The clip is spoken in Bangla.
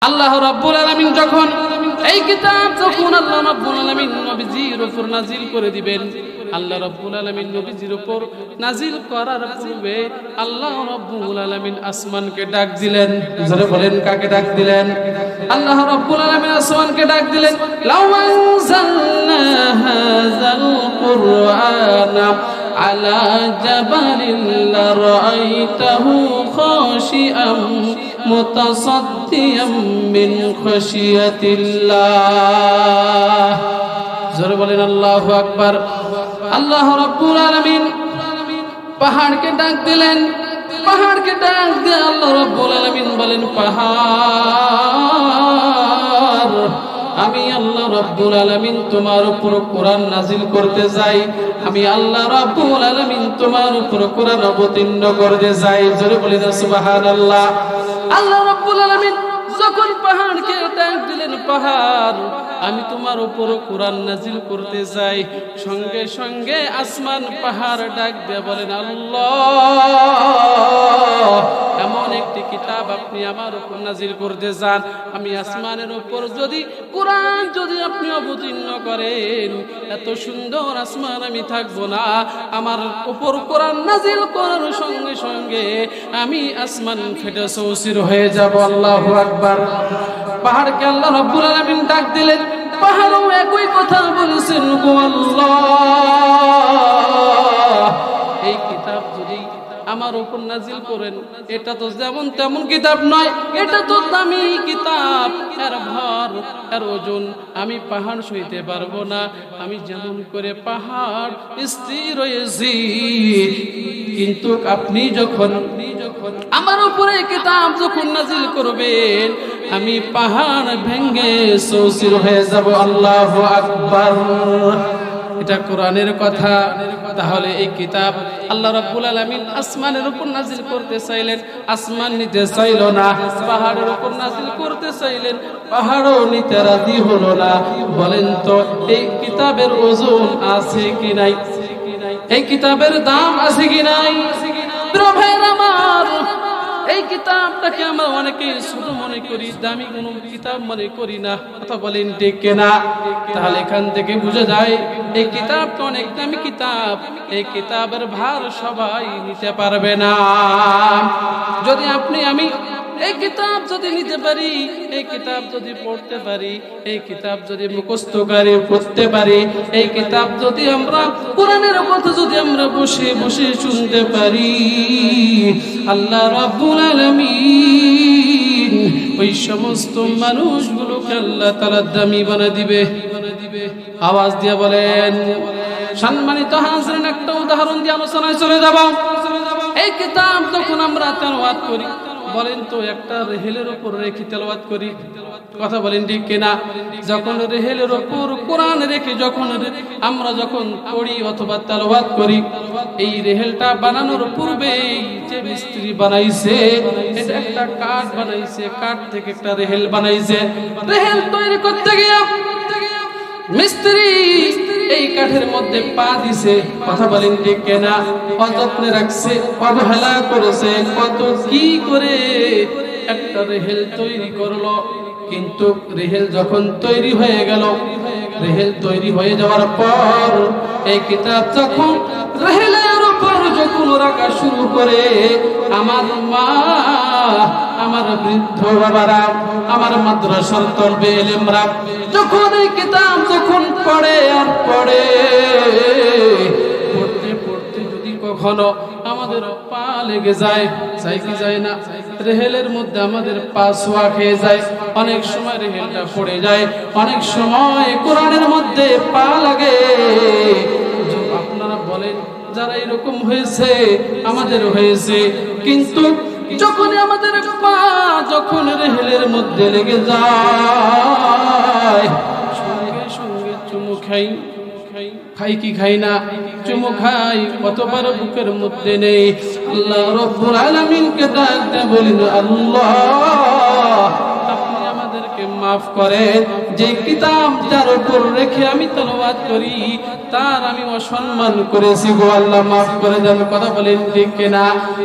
আল্লাহ রাব্বুল আলামিন যখন এই কিতাব যখন আল্লাহ রাব্বুল আলামিন নবীজির উপর নাজিল করে দিবেন, আল্লাহ রাব্বুল আলামিন নবীজির উপর নাজিল করার পূর্বে আল্লাহ রাব্বুল আলামিন আসমানকে ডাক দিলেন। জোরে বলেন, কাকে ডাক দিলেন? আল্লাহ রাব্বুল আলামিন আসমানকে ডাক দিলেন, লাউ আনজালনা হাযাল কুরআনা আলা জাবালিন লারাআইতাহু খাশিআম মুতাসাদ্দিয়াম মিন খাশিয়াতিল্লাহ। জোরে বলেন আল্লাহু আকবার। আল্লাহ রাব্বুল আলামিন পাহাড়কে ডাক দিলেন। পাহাড়কে ডাক দিয়ে আল্লাহ রাব্বুল আলামিন বলেন, পাহাড়, আমি আল্লাহ রাব্বুল আলামিন তোমার উপর কোরআন নাজিল করতে যাই। আমি আল্লাহ রাব্বুল আলামিন তোমার উপর কোরআন অবতীর্ণ করতে যাই। জোরে বলেন সুবহানাল্লাহ। আল্লাহ রাব্বুল আলামিন যখন পাহাড়কে ডাক দিলেন, পাহাড়, আমি তোমার উপর কোরআন নাজিল করতে যাই, সঙ্গে সঙ্গে আসমান পাহাড় ডাক দিয়ে বলেন, আল্লাহ, এমন একটি কিতাব আপনি আমার উপর নাজিল করতে যান, আমি আসমানের উপর যদি কোরআন যদি আপনি অবতীর্ণ করেন, এত সুন্দর আসমান আমি থাকবো না। আমার উপর কোরআন নাজিল করার সঙ্গে সঙ্গে আমি আসমান ফেটে চৌচির হয়ে যাব। আল্লাহু আকবার। পাহাড়কে আল্লাহ রাব্বুল আলামিন ডাক দিলেন। পাহাড়ও একই কথা বলেছেন, গো আল্লাহ, এই কিতাব যদি আমার উপর নাজিল করেন, এটা তো যেমন তেমন কিতাব নয়, এটা তো দামি কিতাব, এর ভর এর ওজন আমি পাহাড় সইতে পারবো না। আমি যেমন করে পাহাড় স্থির হয়েছি, কিন্তু আপনি যখন আমার উপরে কিতাব যখন নাজিল করবেন, আমি পাহাড় ভেঙ্গে চৌচির হয়ে যাব। আল্লাহু আকবার। এটা কোরআনের কথা। তাহলে এই কিতাব আল্লাহ রাব্বুল আলামিন আসমানের উপর নাজিল করতে চাইলেন, আসমান নিতে চাইল না। পাহাড়ের উপর নাজিল করতে চাইলেন, পাহাড়ও নিতে রাজি হলো না। বলেন তো, এই কিতাবের ওজন আছে কি নাই? এই কিতাবের দাম আছে কি নাই? প্রভের আমার, এই কিতাবটাকে আমরা অনেকে ছোট মনে করি, দামি কোনো কিতাব মনে করি না। কথা বলেন ঠিক না? তাহলে এখান থেকে বুঝা যায় এই কিতাবটা অনেক দামি কিতাব। এই কিতাবের ভার সবাই নিতে পারবে না। যদি আপনি আমি এই কিতাব যদি নিতে পারি, এই কিতাব যদি পড়তে পারি, এই কিতাব যদি মুখস্থ করে পড়তে পারি, এই কিতাব যদি আমরা কোরআনের কথা যদি আমরা বসে বসে শুনতে পারি, আল্লাহ রাব্বুল আলামিন ওই সমস্ত মানুষগুলোকে আল্লাহ তাআলা দামি বানিয়ে দিবে। আওয়াজ দিয়ে বলেন। সম্মানিত হাজরিন, একটা উদাহরণ দিয়ে আলোচনায় চলে যাব। এই কিতাব যখন আমরা তেলাওয়াত করি, বলেন তো, একটা রেহেলের উপর রেখে তেলাওয়াত করি, কথা বলেন ঠিক কিনা? যখন রেহেলের উপর কোরআন রেখে যখন আমরা যখন পড়ি অথবা তেলাওয়াত করি, এই রেহেলটা বানানোর পূর্বেই যে মিস্ত্রি বানাইছে, এটা একটা কাঠ বানাইছে, কাঠ থেকে একটা রেহেল বানাইছে। রেহেল তৈরি করতে গিয়ে মিস্ত্রি এই কাঠের মধ্যে পা দিছে, কথা বলেন ঠিক কিনা? অযত্নে রাখছে, অবহেলা করেছে, কত কি করে একটা রেহেল তৈরি করলো। কিন্তু রেহেল যখন তৈরি হয়ে গেল, রেহেল তৈরি হয়ে যাওয়ার পর এই কিতাব যখন রেহেলের উপর যখন রাখা শুরু করে, আমার মা, আমার বৃদ্ধ বাবারা, আমার মাদ্রাসার তলবে এলেমরা যখন এই কিতাব যখন পড়ে আর পড়ে, পড়তে পড়তে যদি কখনো আমাদের পা লেগে যায়, যায় কি যায় না? রেহেলের মধ্যে আমাদের পা ছোঁয়া খেয়ে যায়, অনেক সময় রেহেলটা পড়ে যায়, অনেক সময় কোরআনের মধ্যে পা লাগে। আপনারা বলেন, যারা এরকম হয়েছে আমাদের হয়েছে, কিন্তু যখন আমাদের পা যখন রেহেলের মধ্যে লেগে যায়, সঙ্গে সঙ্গে চুমু খাই, খাই কি খাই না? চুমু খাই, কতবার বুকের মধ্যে নেই। আল্লাহ রাব্বুল আলামিনকে ডাক দিয়ে বলেন, আল্লাহ, আপনি আমাদেরকে মাফ করেন। যে কিতাব যার উপর রেখে আমি তেলাওয়াত করি, তার আমি অসম্মান করেছি, গো আল্লাহ মাফ করে দেন। কথা বলেন ঠিক কিনা?